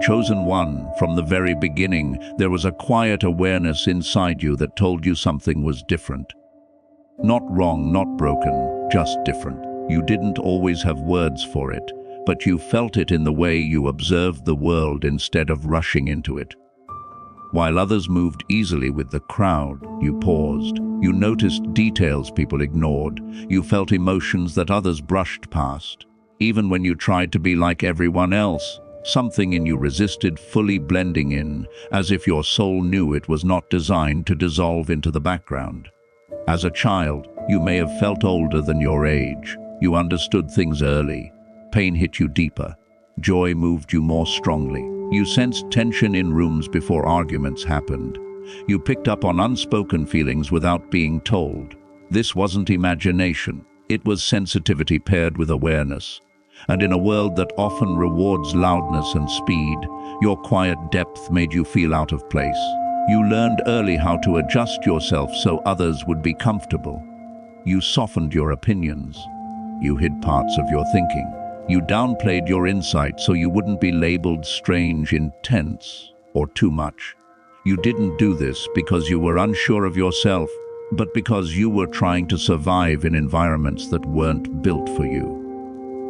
Chosen one, from the very beginning, there was a quiet awareness inside you that told you something was different. Not wrong, not broken, just different. You didn't always have words for it, but you felt it in the way you observed the world instead of rushing into it. While others moved easily with the crowd, you paused. You noticed details people ignored. You felt emotions that others brushed past. Even when you tried to be like everyone else, something in you resisted fully blending in, as if your soul knew it was not designed to dissolve into the background. As a child, you may have felt older than your age. You understood things early. Pain hit you deeper. Joy moved you more strongly. You sensed tension in rooms before arguments happened. You picked up on unspoken feelings without being told. This wasn't imagination. It was sensitivity paired with awareness. And in a world that often rewards loudness and speed, your quiet depth made you feel out of place. You learned early how to adjust yourself so others would be comfortable. You softened your opinions. You hid parts of your thinking. You downplayed your insight so you wouldn't be labeled strange, intense, or too much. You didn't do this because you were unsure of yourself, but because you were trying to survive in environments that weren't built for you.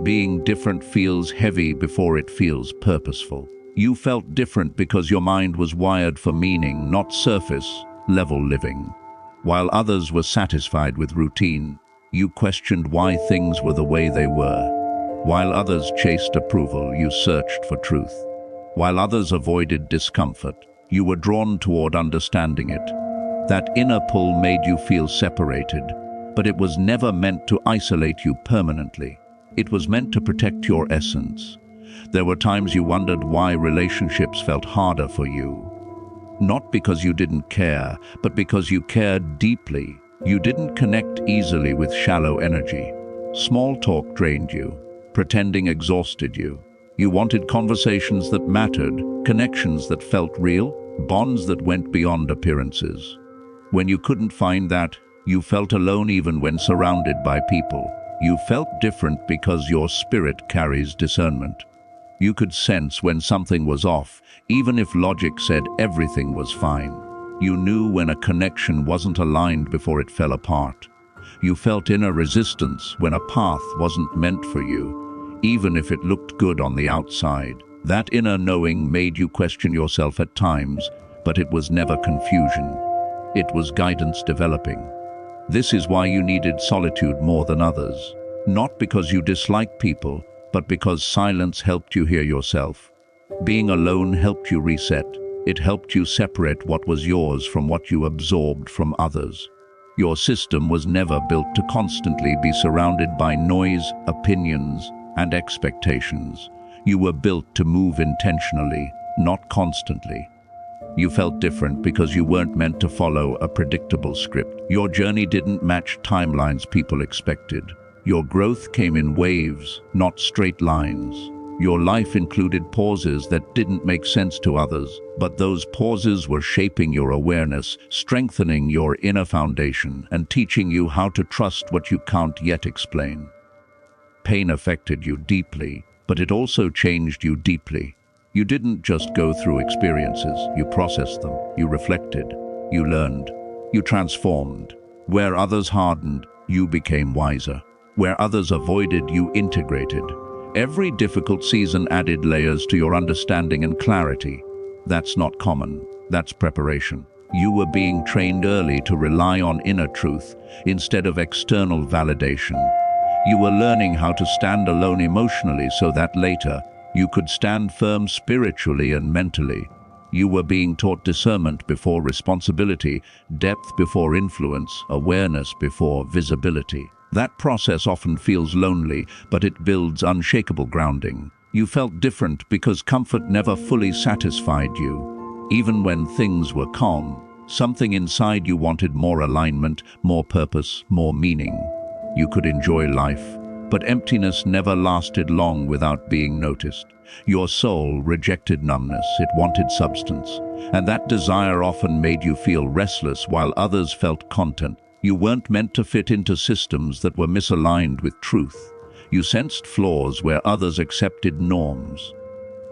Being different feels heavy before it feels purposeful. You felt different because your mind was wired for meaning, not surface-level living. While others were satisfied with routine, you questioned why things were the way they were. While others chased approval, you searched for truth. While others avoided discomfort, you were drawn toward understanding it. That inner pull made you feel separated, but it was never meant to isolate you permanently. It was meant to protect your essence. There were times you wondered why relationships felt harder for you. Not because you didn't care, but because you cared deeply. You didn't connect easily with shallow energy. Small talk drained you. Pretending exhausted you. You wanted conversations that mattered, connections that felt real, bonds that went beyond appearances. When you couldn't find that, you felt alone even when surrounded by people. You felt different because your spirit carries discernment. You could sense when something was off, even if logic said everything was fine. You knew when a connection wasn't aligned before it fell apart. You felt inner resistance when a path wasn't meant for you, even if it looked good on the outside. That inner knowing made you question yourself at times, but it was never confusion. It was guidance developing. This is why you needed solitude more than others. Not because you disliked people, but because silence helped you hear yourself. Being alone helped you reset. It helped you separate what was yours from what you absorbed from others. Your system was never built to constantly be surrounded by noise, opinions, and expectations. You were built to move intentionally, not constantly. You felt different because you weren't meant to follow a predictable script. Your journey didn't match timelines people expected. Your growth came in waves, not straight lines. Your life included pauses that didn't make sense to others, but those pauses were shaping your awareness, strengthening your inner foundation, and teaching you how to trust what you can't yet explain. Pain affected you deeply, but it also changed you deeply. You didn't just go through experiences, you processed them, you reflected, you learned, you transformed. Where others hardened, you became wiser. Where others avoided, you integrated. Every difficult season added layers to your understanding and clarity. That's not common, that's preparation. You were being trained early to rely on inner truth instead of external validation. You were learning how to stand alone emotionally so that later you could stand firm spiritually and mentally. You were being taught discernment before responsibility, depth before influence, awareness before visibility. That process often feels lonely, but it builds unshakable grounding. You felt different because comfort never fully satisfied you. Even when things were calm, something inside you wanted more alignment, more purpose, more meaning. You could enjoy life, but emptiness never lasted long without being noticed. Your soul rejected numbness, it wanted substance, and that desire often made you feel restless while others felt content. You weren't meant to fit into systems that were misaligned with truth. You sensed flaws where others accepted norms.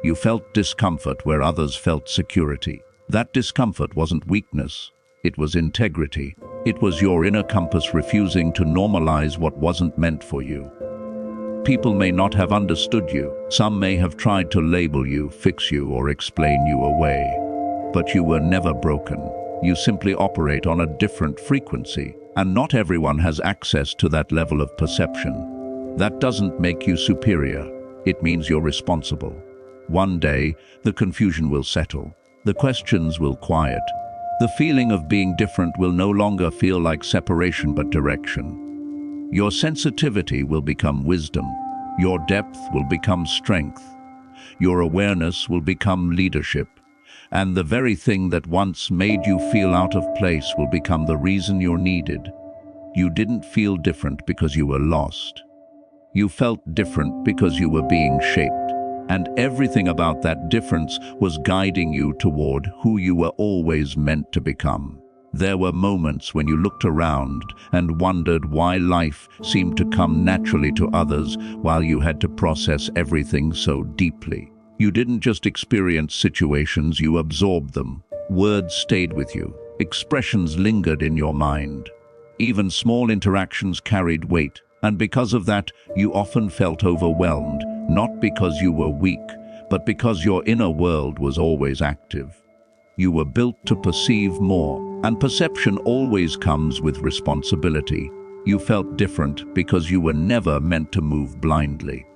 You felt discomfort where others felt security. That discomfort wasn't weakness, it was integrity. It was your inner compass refusing to normalize what wasn't meant for you. People may not have understood you. Some may have tried to label you, fix you, or explain you away. But you were never broken. You simply operate on a different frequency, and not everyone has access to that level of perception. That doesn't make you superior. It means you're responsible. One day, the confusion will settle. The questions will quiet. The feeling of being different will no longer feel like separation but direction. Your sensitivity will become wisdom. Your depth will become strength. Your awareness will become leadership. And the very thing that once made you feel out of place will become the reason you're needed. You didn't feel different because you were lost. You felt different because you were being shaped. And everything about that difference was guiding you toward who you were always meant to become. There were moments when you looked around and wondered why life seemed to come naturally to others while you had to process everything so deeply. You didn't just experience situations, you absorbed them. Words stayed with you. Expressions lingered in your mind. Even small interactions carried weight, and because of that, you often felt overwhelmed, not because you were weak, but because your inner world was always active. You were built to perceive more, and perception always comes with responsibility. You felt different because you were never meant to move blindly.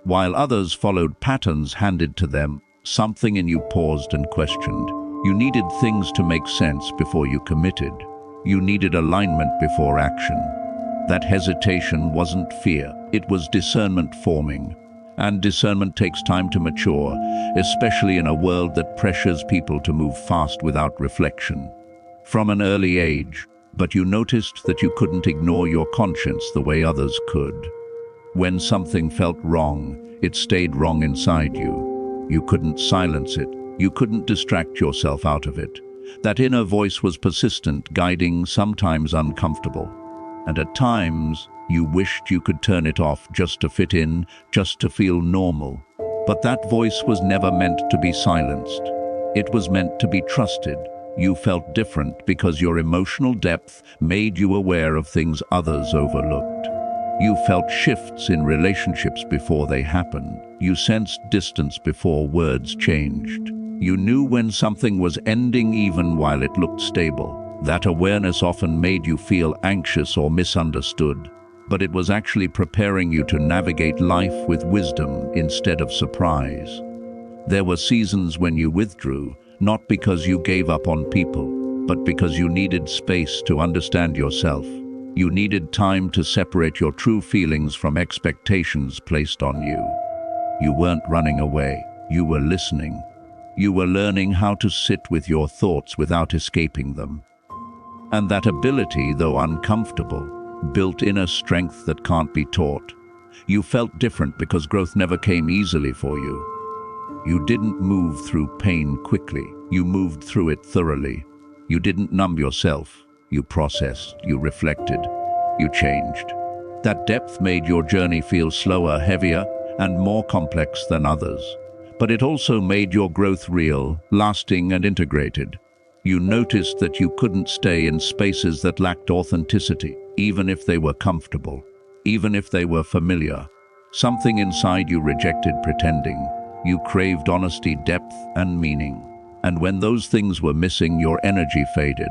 While others followed patterns handed to them, something in you paused and questioned. You needed things to make sense before you committed. You needed alignment before action. That hesitation wasn't fear, it was discernment forming. And discernment takes time to mature, especially in a world that pressures people to move fast without reflection. From an early age, but you noticed that you couldn't ignore your conscience the way others could. When something felt wrong, it stayed wrong inside you. You couldn't silence it. You couldn't distract yourself out of it. That inner voice was persistent, guiding, sometimes uncomfortable. And at times, you wished you could turn it off just to fit in, just to feel normal. But that voice was never meant to be silenced. It was meant to be trusted. You felt different because your emotional depth made you aware of things others overlooked. You felt shifts in relationships before they happened. You sensed distance before words changed. You knew when something was ending even while it looked stable. That awareness often made you feel anxious or misunderstood, but it was actually preparing you to navigate life with wisdom instead of surprise. There were seasons when you withdrew, not because you gave up on people, but because you needed space to understand yourself. You needed time to separate your true feelings from expectations placed on you. You weren't running away, you were listening. You were learning how to sit with your thoughts without escaping them. And that ability, though uncomfortable, built inner strength that can't be taught. You felt different because growth never came easily for you. You didn't move through pain quickly. You moved through it thoroughly. You didn't numb yourself. You processed, you reflected, you changed. That depth made your journey feel slower, heavier, and more complex than others. But it also made your growth real, lasting, and integrated. You noticed that you couldn't stay in spaces that lacked authenticity, even if they were comfortable, even if they were familiar. Something inside you rejected pretending. You craved honesty, depth, and meaning. And when those things were missing, your energy faded.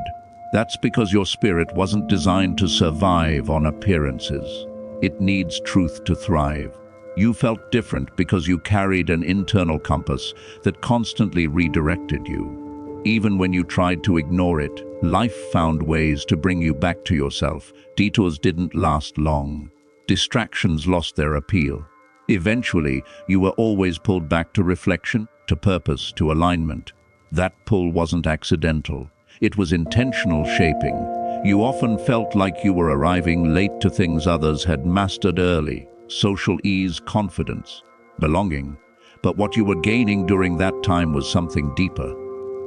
That's because your spirit wasn't designed to survive on appearances. It needs truth to thrive. You felt different because you carried an internal compass that constantly redirected you. Even when you tried to ignore it, life found ways to bring you back to yourself. Detours didn't last long. Distractions lost their appeal. Eventually, you were always pulled back to reflection, to purpose, to alignment. That pull wasn't accidental. It was intentional shaping. You often felt like you were arriving late to things others had mastered early. Social ease, confidence, belonging. But what you were gaining during that time was something deeper.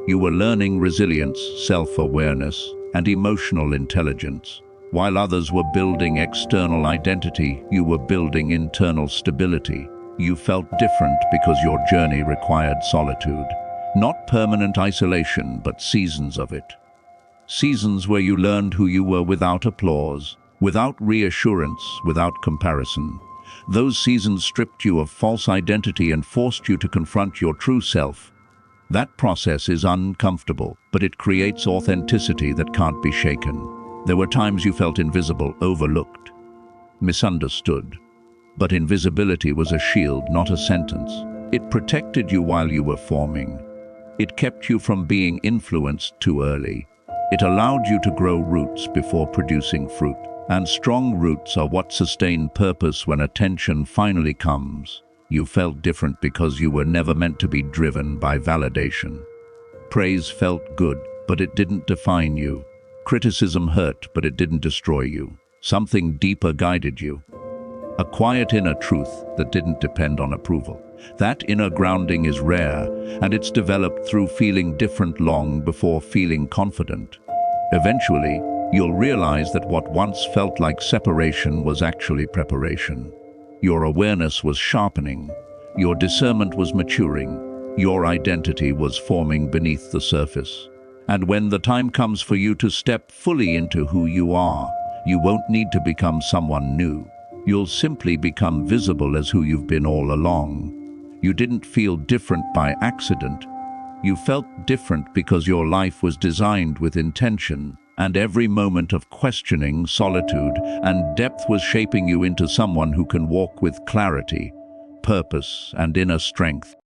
You were learning resilience, self-awareness, and emotional intelligence. While others were building external identity, you were building internal stability. You felt different because your journey required solitude. Not permanent isolation, but seasons of it. Seasons where you learned who you were without applause, without reassurance, without comparison. Those seasons stripped you of false identity and forced you to confront your true self. That process is uncomfortable, but it creates authenticity that can't be shaken. There were times you felt invisible, overlooked, misunderstood. But invisibility was a shield, not a sentence. It protected you while you were forming. It kept you from being influenced too early. It allowed you to grow roots before producing fruit. And strong roots are what sustain purpose when attention finally comes. You felt different because you were never meant to be driven by validation. Praise felt good, but it didn't define you. Criticism hurt, but it didn't destroy you. Something deeper guided you. A quiet inner truth that didn't depend on approval. That inner grounding is rare, and it's developed through feeling different long before feeling confident. Eventually, you'll realize that what once felt like separation was actually preparation. Your awareness was sharpening. Your discernment was maturing. Your identity was forming beneath the surface. And when the time comes for you to step fully into who you are, you won't need to become someone new. You'll simply become visible as who you've been all along. You didn't feel different by accident. You felt different because your life was designed with intention, and every moment of questioning, solitude, and depth was shaping you into someone who can walk with clarity, purpose, and inner strength.